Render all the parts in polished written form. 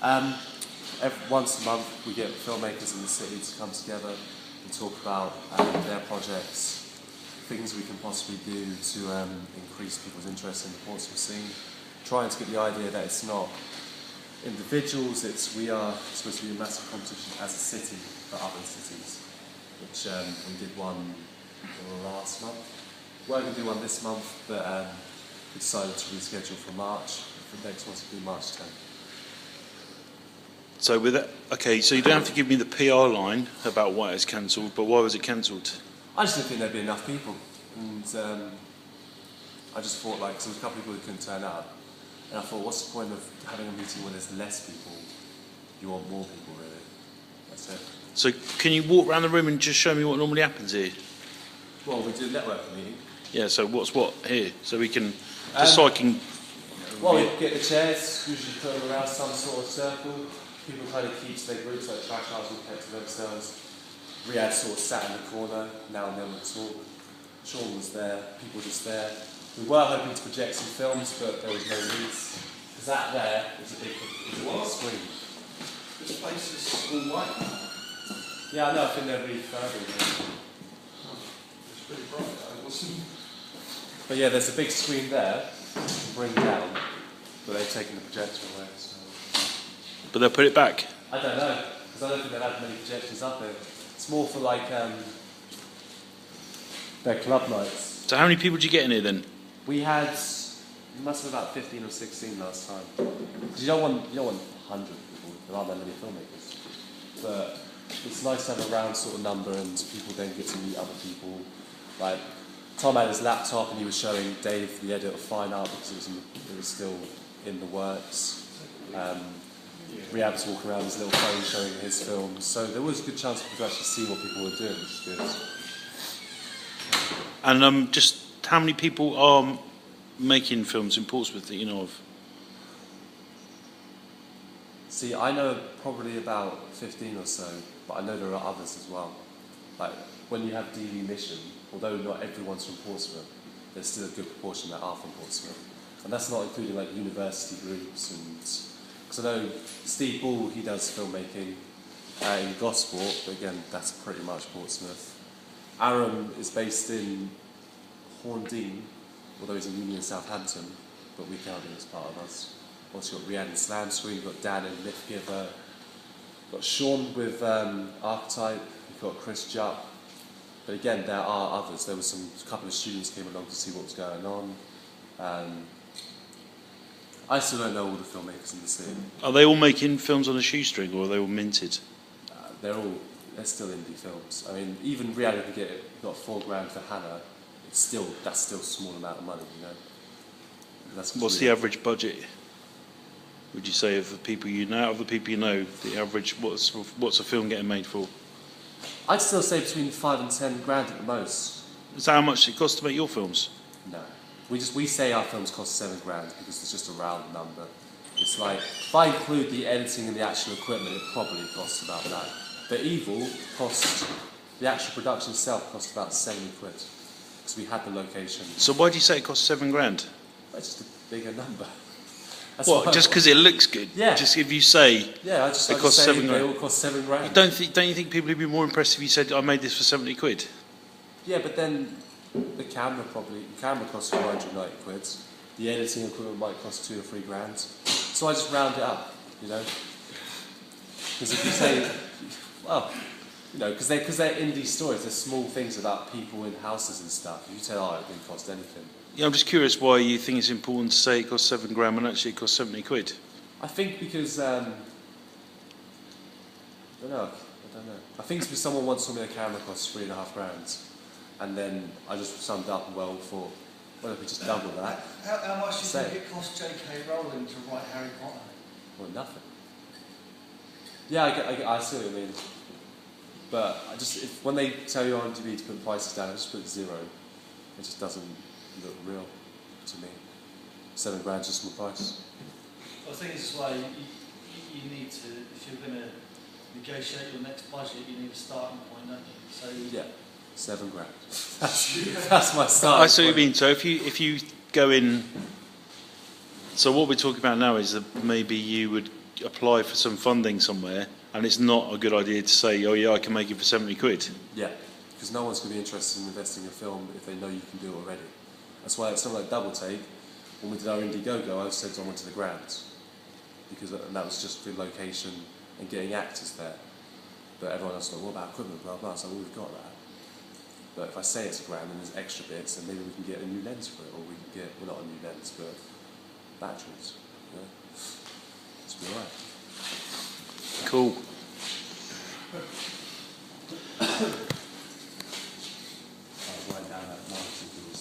Once a month we get filmmakers in the city to come together and talk about their projects, things we can possibly do to increase people's interest in the Portsmouth scene, trying to get the idea that it's not individuals, we are supposed to be a massive competition as a city for other cities, which we did one last month. We're going to do one this month, but we decided to reschedule for March. The next one's going to be March 10th. So with that, okay, so you don't have to give me the PR line about why it's cancelled, but why was it cancelled? I just didn't think there'd be enough people, and I just thought, like, 'cause there was a couple of people who couldn't turn up, and I thought, what's the point of having a meeting where there's less people? You want more people, really. That's it. So can you walk around the room and just show me what normally happens here? Well, we do a networking meeting. Yeah, so what's what here? So we can, just so I can... Well, we get the chairs, usually put them around some sort of circle. People kind of keep their groups, like trash houses, all kept to themselves. Riyadh sort of sat in the corner, now and then would talk. Sean was there, people just there. We were hoping to project some films, but there was no need. Because that there is a big screen. This place is all white now. Yeah, I know, I think they're refurbing it. It's pretty bright though, wasn't it? But yeah, there's a big screen there, you can bring down, but they've taken the projector away. So. But they'll put it back? I don't know, because I don't think they've had many projectors up there. It's more for like their club nights. So how many people did you get in here then? We had, it must have been about 15 or 16 last time. Because you don't want 100 people, there aren't that many filmmakers. But it's nice to have a round sort of number and people then get to meet other people. Like, Tom had his laptop and he was showing Dave the edit of Fine Art because it was still in the works. Riyadh was walking around with his little phone showing his films. So there was a good chance for people to actually see what people were doing, which is good. And just how many people are making films in Portsmouth that you know of? See, I know probably about 15 or so, but I know there are others as well. Like, when you have DV Mission, although not everyone's from Portsmouth, there's still a good proportion that are from Portsmouth. And that's not including like university groups and... Because I know Steve Ball, he does filmmaking in Gosport, but again, that's pretty much Portsmouth. Aram is based in Horndean, although he's in Union Southampton, but we count him as part of us. Also got Riyadh in Slam Swing, we've got Dan in Lift Giver, got Sean with Archetype, we've got Chris Jupp. But again, there are others. There was a couple of students came along to see what was going on. I still don't know all the filmmakers in the city. Are they all making films on a shoestring, or are they all minted? They're still indie films. I mean, even Riyadh can got $4 for Hannah. That's still a small amount of money, you know. What's the average budget? Would you say of the people you know? Of the people you know, the average what's a film getting made for? I'd still say between $5 and $10 at the most. Is that how much it costs to make your films? No. We say our films cost $7 because it's just a round number. It's like, if I include the editing and the actual equipment, it probably costs about that. The Evil the actual production itself cost about 70 quid. Because we had the location. So why do you say it costs $7? It's just a bigger number. That's what, just because it looks good? Yeah. Just if you say it costs $7. They all cost $7. Don't you think people would be more impressed if you said, I made this for 70 quid? Yeah, but then the camera costs 490 quid. The editing equipment might cost $2 or $3. So I just round it up, you know. Because if you say, well, you know, because they're indie stories, they're small things about people in houses and stuff. If you say, it didn't cost anything. Yeah, I'm just curious why you think it's important to say it costs $7 when actually it costs 70 quid. I think because I don't know. I think it's because someone once told me a camera costs $3.5, and then I just summed up and thought, well, if we just double that. How much do you think it cost J.K. Rowling to write Harry Potter? Well, nothing. Yeah, I see what you mean. But when they tell you on TV to put prices down, I just put 0. It just doesn't look real to me. $7 is just my price. I think it's why you need to, if you're going to negotiate your next budget, you need a starting point, don't you? So yeah, $7. That's my starting I see what you mean. So if you go in, so what we're talking about now is that maybe you apply for some funding somewhere, and it's not a good idea to say, oh yeah, I can make it for 70 quid. Yeah, because no one's going to be interested in investing in a film if they know you can do it already. That's why it's something like Double Take. When we did our Indiegogo, I said I wanted the grounds, because that was just the location and getting actors there. But everyone else was like, what about equipment, blah, blah. So we've got that. But if I say it's a grand and there's extra bits, then maybe we can get a new lens for it, or we can get, well, not a new lens, but batteries. Yeah. It's be alright. Cool. I'll write down that marketing for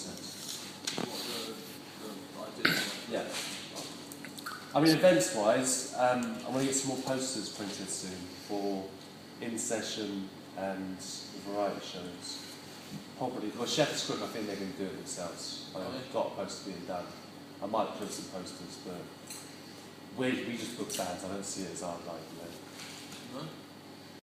Yeah. I mean, events-wise, I want to get some more posters printed soon for in-session and variety shows. Probably, well, Shepherd's Crook, I think they're going to do it themselves. I've got a poster being done. I might print some posters, but we just book bands. I don't see it as our like,